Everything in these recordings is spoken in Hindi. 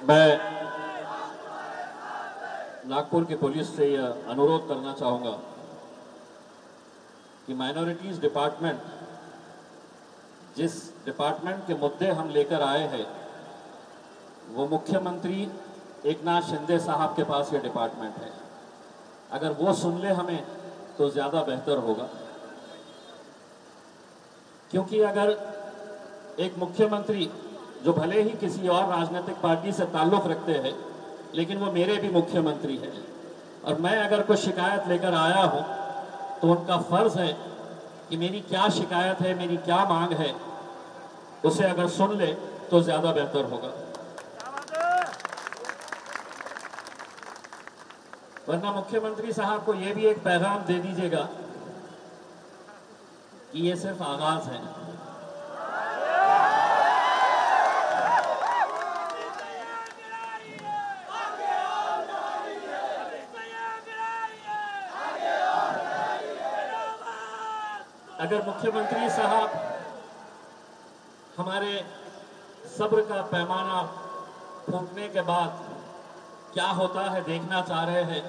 मैं नागपुर की पुलिस से यह अनुरोध करना चाहूँगा कि माइनॉरिटीज़ डिपार्टमेंट, जिस डिपार्टमेंट के मुद्दे हम लेकर आए हैं, वो मुख्यमंत्री एकनाथ शिंदे साहब के पास ये डिपार्टमेंट है। अगर वो सुन ले हमें तो ज़्यादा बेहतर होगा, क्योंकि अगर एक मुख्यमंत्री जो भले ही किसी और राजनीतिक पार्टी से ताल्लुक़ रखते हैं, लेकिन वो मेरे भी मुख्यमंत्री हैं, और मैं अगर कोई शिकायत लेकर आया हूं तो उनका फ़र्ज़ है कि मेरी क्या शिकायत है, मेरी क्या मांग है, उसे अगर सुन ले तो ज़्यादा बेहतर होगा। वरना मुख्यमंत्री साहब को ये भी एक पैगाम दे दीजिएगा कि ये सिर्फ आगाज़ है। अगर मुख्यमंत्री साहब हमारे सब्र का पैमाना फूंकने के बाद क्या होता है देखना चाह रहे हैं,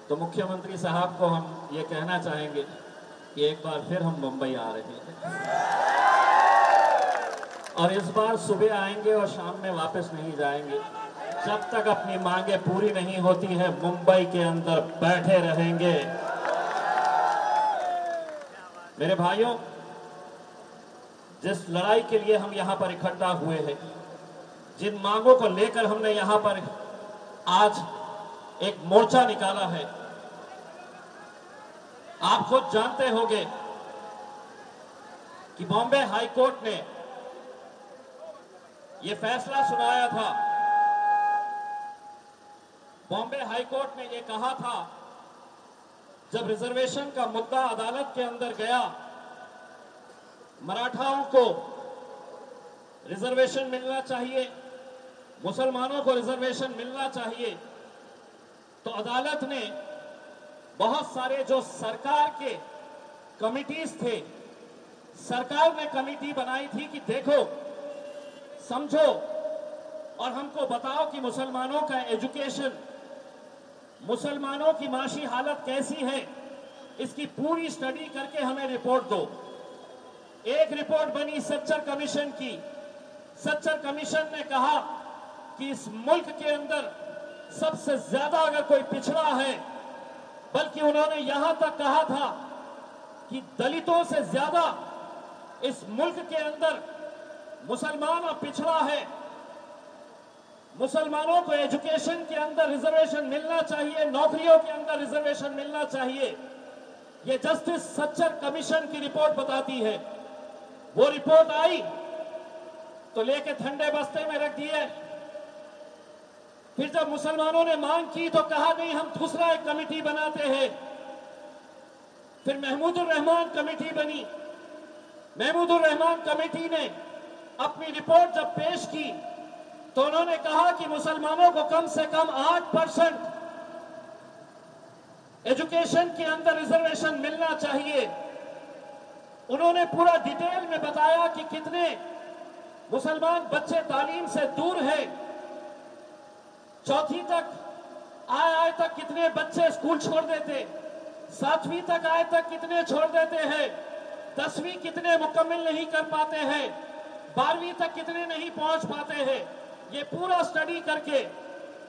तो मुख्यमंत्री साहब को हम ये कहना चाहेंगे कि एक बार फिर हम मुंबई आ रहे हैं, और इस बार सुबह आएंगे और शाम में वापस नहीं जाएंगे। जब तक अपनी मांगे पूरी नहीं होती है, मुंबई के अंदर बैठे रहेंगे। मेरे भाइयों, जिस लड़ाई के लिए हम यहां पर इकट्ठा हुए हैं, जिन मांगों को लेकर हमने यहां पर आज एक मोर्चा निकाला है, आप खुद जानते होंगे कि बॉम्बे हाई कोर्ट ने यह फैसला सुनाया था। बॉम्बे हाई कोर्ट ने यह कहा था, जब रिजर्वेशन का मुद्दा अदालत के अंदर गया, मराठाओं को रिजर्वेशन मिलना चाहिए, मुसलमानों को रिजर्वेशन मिलना चाहिए, तो अदालत ने बहुत सारे जो सरकार के कमिटीज थे, सरकार ने कमिटी बनाई थी कि देखो, समझो और हमको बताओ कि मुसलमानों का एजुकेशन, मुसलमानों की माशी हालत कैसी है, इसकी पूरी स्टडी करके हमें रिपोर्ट दो। एक रिपोर्ट बनी सच्चर कमीशन की। सच्चर कमीशन ने कहा कि इस मुल्क के अंदर सबसे ज्यादा अगर कोई पिछड़ा है, बल्कि उन्होंने यहां तक कहा था कि दलितों से ज्यादा इस मुल्क के अंदर मुसलमान और पिछड़ा है। मुसलमानों को एजुकेशन के अंदर रिजर्वेशन मिलना चाहिए, नौकरियों के अंदर रिजर्वेशन मिलना चाहिए। ये जस्टिस सच्चर कमीशन की रिपोर्ट बताती है। वो रिपोर्ट आई तो लेके ठंडे बस्ते में रख दिए। फिर जब मुसलमानों ने मांग की तो कहा नहीं, हम दूसरा एक कमेटी बनाते हैं। फिर महमूदुर रहमान कमेटी बनी। महमूदुर रहमान कमेटी ने अपनी रिपोर्ट जब पेश की तो उन्होंने कहा कि मुसलमानों को कम से कम 8% एजुकेशन के अंदर रिजर्वेशन मिलना चाहिए। उन्होंने पूरा डिटेल में बताया कि कितने मुसलमान बच्चे तालीम से दूर हैं। चौथी तक आए तक कितने बच्चे स्कूल छोड़ देते, 7वीं तक आए तक कितने छोड़ देते हैं, 10वीं कितने मुकम्मल नहीं कर पाते हैं, 12वीं तक कितने नहीं पहुंच पाते हैं। ये पूरा स्टडी करके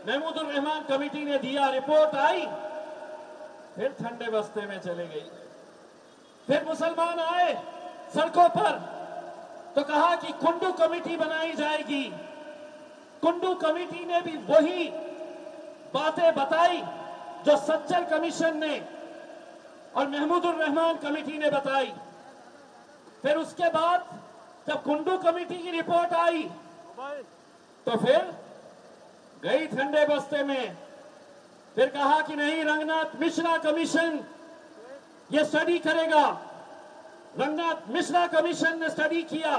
महमूदुर रहमान कमेटी ने दिया। रिपोर्ट आई, फिर ठंडे बस्ते में चले गई। फिर मुसलमान आए सड़कों पर तो कहा कि कुंडू कमेटी बनाई जाएगी। कुंडू कमेटी ने भी वही बातें बताई जो सच्चर कमीशन ने और महमूदुर रहमान कमेटी ने बताई। फिर उसके बाद जब कुंडू कमेटी की रिपोर्ट आई तो फिर गई ठंडे बस्ते में। फिर कहा कि नहीं, रंगनाथ मिश्रा कमीशन ये स्टडी करेगा। रंगनाथ मिश्रा कमीशन ने स्टडी किया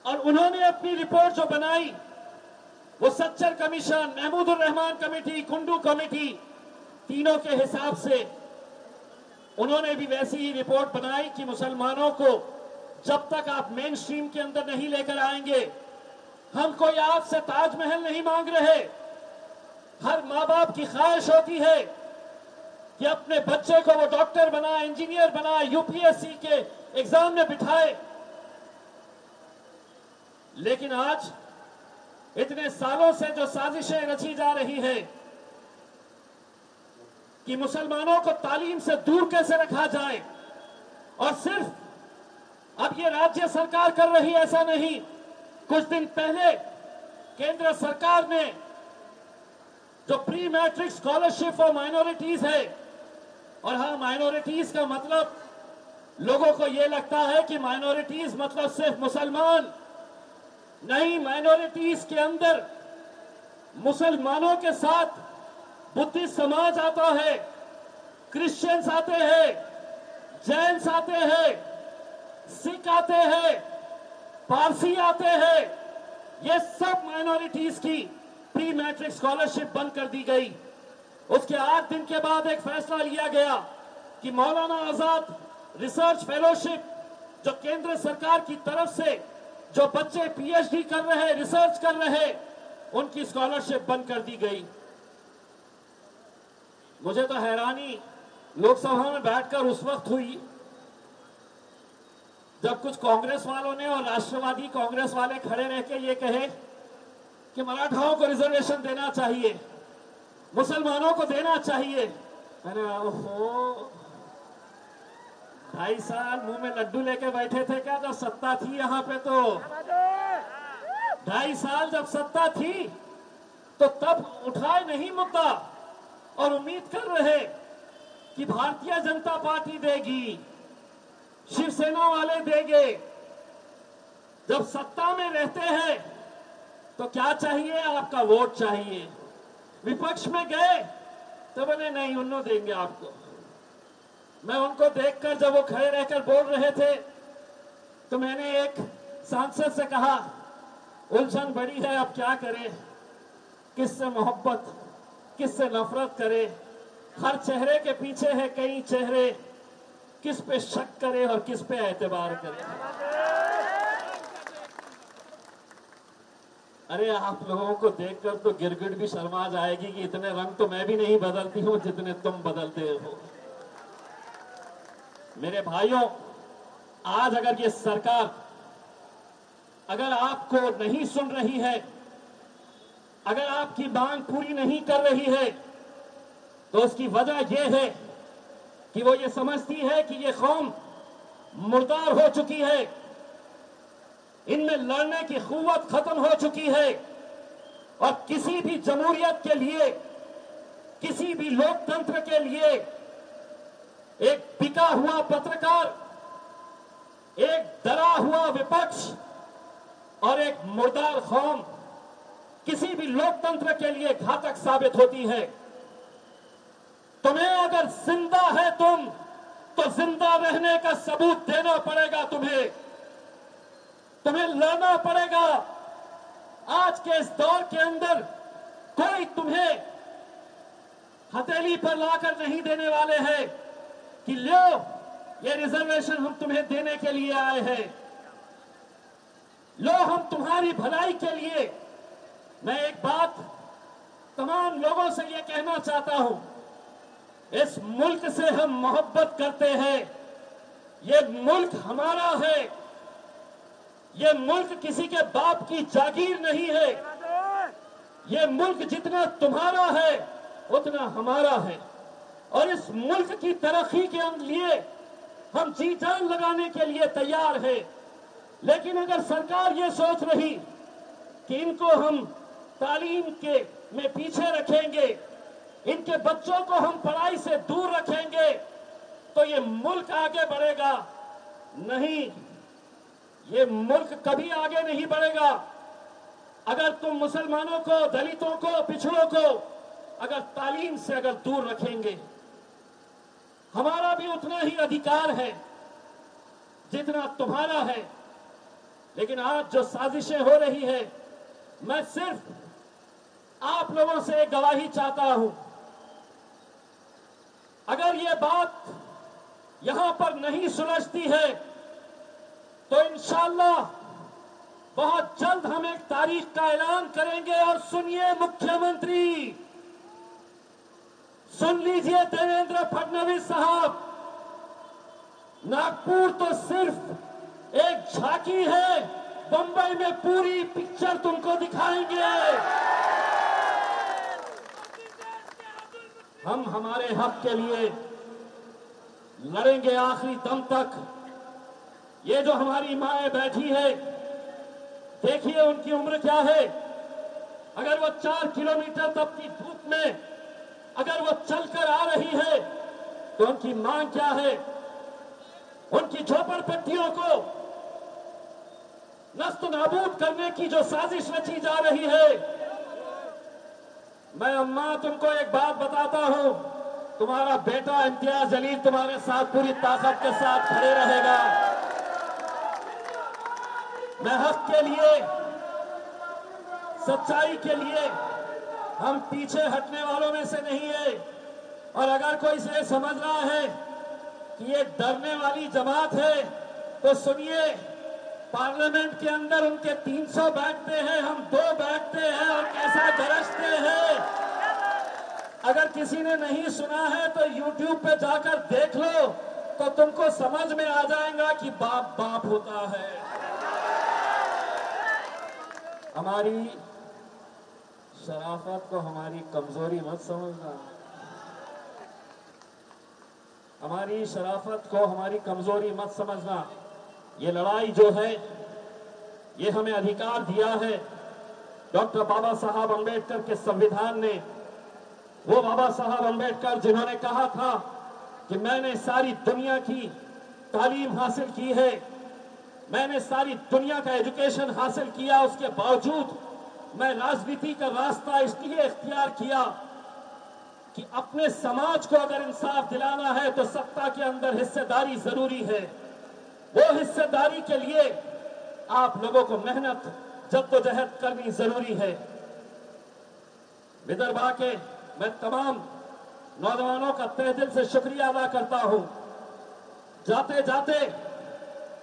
और उन्होंने अपनी रिपोर्ट जो बनाई, वो Sachar commission, Mahmoodur Rahman committee, Kundu committee, तीनों के हिसाब से उन्होंने भी वैसी ही रिपोर्ट बनाई कि मुसलमानों को जब तक आप मेन स्ट्रीम के अंदर नहीं लेकर आएंगे, हम कोई आपसे ताजमहल नहीं मांग रहे। हर माँ बाप की ख्वाहिश होती है कि अपने बच्चे को वो डॉक्टर बनाए, इंजीनियर बनाए, यूपीएससी के एग्जाम में बिठाए। लेकिन आज इतने सालों से जो साजिशें रची जा रही है कि मुसलमानों को तालीम से दूर कैसे रखा जाए, और सिर्फ अब ये राज्य सरकार कर रही, ऐसा नहीं। कुछ दिन पहले केंद्र सरकार ने जो pre matric scholarship for minorities है, और हाँ, माइनॉरिटीज का मतलब लोगों को यह लगता है कि माइनॉरिटीज मतलब सिर्फ मुसलमान नहीं। माइनॉरिटीज के अंदर मुसलमानों के साथ बुद्धिस्ट समाज आता है, क्रिश्चियंस आते हैं, जैन्स आते हैं, सिख आते हैं, पारसी आते हैं। ये सब माइनॉरिटीज की प्री मैट्रिक स्कॉलरशिप बंद कर दी गई। उसके 8 दिन के बाद एक फैसला लिया गया कि मौलाना आजाद रिसर्च फेलोशिप जो केंद्र सरकार की तरफ से जो बच्चे पीएचडी कर रहे, रिसर्च कर रहे, उनकी स्कॉलरशिप बंद कर दी गई। मुझे तो हैरानी लोकसभा में बैठकर उस वक्त हुई जब कुछ कांग्रेस वालों ने और राष्ट्रवादी कांग्रेस वाले खड़े रह के ये कहे कि मराठाओं को रिजर्वेशन देना चाहिए, मुसलमानों को देना चाहिए। मैंने ओहो, 2.5 साल मुंह में लड्डू लेके बैठे थे क्या जब सत्ता थी यहाँ पे? तो 2.5 साल जब सत्ता थी तो तब उठाए नहीं मुद्दा और उम्मीद कर रहे कि भारतीय जनता पार्टी देगी, शिवसेना वाले देंगे। जब सत्ता में रहते हैं तो क्या चाहिए? आपका वोट चाहिए। विपक्ष में गए तो बोले नहीं, उन्होंने देंगे आपको। मैं उनको देखकर जब वो खड़े रहकर बोल रहे थे तो मैंने एक सांसद से कहा, उलझन बड़ी है, अब क्या करें, किससे मोहब्बत किससे नफरत करे, हर चेहरे के पीछे है कई चेहरे, किस पे शक करे और किस पे एतबार करे। अरे आप लोगों को देखकर तो गिरगिट भी शर्मा जाएगी कि इतने रंग तो मैं भी नहीं बदलती हूं जितने तुम बदलते हो। मेरे भाइयों, आज अगर ये सरकार अगर आपको नहीं सुन रही है, अगर आपकी मांग पूरी नहीं कर रही है, तो उसकी वजह यह है कि वो ये समझती है कि ये कौम मुर्दार हो चुकी है, इनमें लड़ने की कुव्वत खत्म हो चुकी है, और किसी भी जमहूरियत के लिए, किसी भी लोकतंत्र के लिए एक बिका हुआ पत्रकार, एक डरा हुआ विपक्ष और एक मुर्दार कौम किसी भी लोकतंत्र के लिए घातक साबित होती है। तुम्हें अगर जिंदा है तुम, तो जिंदा रहने का सबूत देना पड़ेगा तुम्हें लड़ना पड़ेगा। आज के इस दौर के अंदर कोई तुम्हें हथेली पर लाकर नहीं देने वाले हैं कि लो ये रिजर्वेशन हम तुम्हें देने के लिए आए हैं, लो हम तुम्हारी भलाई के लिए। मैं एक बात तमाम लोगों से ये कहना चाहता हूं, इस मुल्क से हम मोहब्बत करते हैं। ये मुल्क हमारा है, ये मुल्क किसी के बाप की जागीर नहीं है। ये मुल्क जितना तुम्हारा है उतना हमारा है, और इस मुल्क की तरक्की के लिए हम जी जान लगाने के लिए तैयार हैं। लेकिन अगर सरकार ये सोच रही कि इनको हम तालीम के में पीछे रखेंगे, इनके बच्चों को हम पढ़ाई से दूर रखेंगे, तो ये मुल्क आगे बढ़ेगा नहीं, ये मुल्क कभी आगे नहीं बढ़ेगा। अगर तुम मुसलमानों को, दलितों को, पिछड़ों को अगर तालीम से अगर दूर रखेंगे, हमारा भी उतना ही अधिकार है जितना तुम्हारा है। लेकिन आज जो साजिशें हो रही है, मैं सिर्फ आप लोगों से एक गवाही चाहता हूं। अगर ये बात यहां पर नहीं सुलझती है तो इंशाअल्लाह बहुत जल्द हम एक तारीख का ऐलान करेंगे। और सुनिए मुख्यमंत्री, सुन लीजिए देवेंद्र फडणवीस साहब, नागपुर तो सिर्फ एक झांकी है, बंबई में पूरी पिक्चर तुमको दिखाएंगे। हम हमारे हक के लिए लड़ेंगे आखिरी दम तक। ये जो हमारी माएं बैठी है, देखिए उनकी उम्र क्या है। अगर वो 4 किलोमीटर तपती धूप में अगर वो चलकर आ रही है तो उनकी मांग क्या है। उनकी झोपड़पट्टियों को नस्त नाबूद करने की जो साजिश रची जा रही है। मैं अम्मा तुमको एक बात बताता हूं, तुम्हारा बेटा इम्तियाज जलील तुम्हारे साथ पूरी ताकत के साथ खड़े रहेगा। मैं हक के लिए, सच्चाई के लिए हम पीछे हटने वालों में से नहीं है। और अगर कोई से समझ रहा है कि ये डरने वाली जमात है तो सुनिए, पार्लियामेंट के अंदर उनके 300 बैठते हैं, हम 2 बैठते हैं और कैसा गरजते हैं। अगर किसी ने नहीं सुना है तो YouTube पे जाकर देख लो तो तुमको समझ में आ जाएगा कि बाप बाप होता है। हमारी शराफत को हमारी कमजोरी मत समझना। हमारी शराफत को हमारी कमजोरी मत समझना। ये लड़ाई जो है, ये हमें अधिकार दिया है डॉक्टर बाबा साहब अंबेडकर के संविधान ने। वो बाबा साहब अंबेडकर जिन्होंने कहा था कि मैंने सारी दुनिया की तालीम हासिल की है, मैंने सारी दुनिया का एजुकेशन हासिल किया, उसके बावजूद मैं राजनीति का रास्ता इसलिए इख्तियार किया कि अपने समाज को अगर इंसाफ दिलाना है तो सत्ता के अंदर हिस्सेदारी जरूरी है। वो हिस्सेदारी के लिए आप लोगों को मेहनत, जद्दोजहद करनी जरूरी है। विदर्भा के मैं तमाम नौजवानों का तहे दिल से शुक्रिया अदा करता हूं। जाते जाते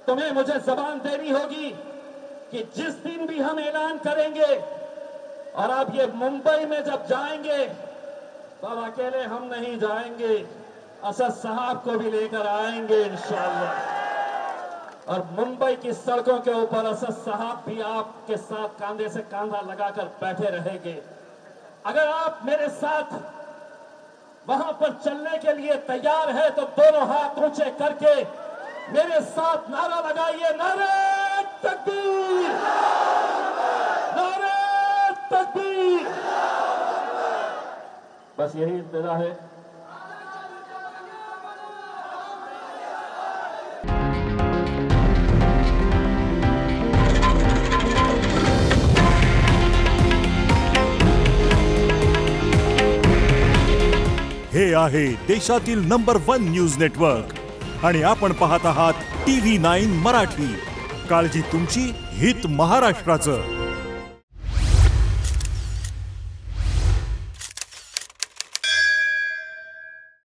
तुम्हें मुझे जबान देनी होगी कि जिस दिन भी हम ऐलान करेंगे और आप ये मुंबई में जब जाएंगे तो अब अकेले हम नहीं जाएंगे, असद साहब को भी लेकर आएंगे इंशाअल्लाह। और मुंबई की सड़कों के ऊपर असद साहब भी आपके साथ कांधे से कांधा लगाकर बैठे रहेंगे। अगर आप मेरे साथ वहां पर चलने के लिए तैयार है तो दोनों हाथ ऊंचे करके मेरे साथ नारा लगाइए, नारे तकबीर, नारे तकबीर। बस यही इंतजार है। हे आहे देशातील नंबर 1 न्यूज नेटवर्क आणि आपण पाहत आहात TV9 मराठी। काळजी तुमची, हित महाराष्ट्राचं।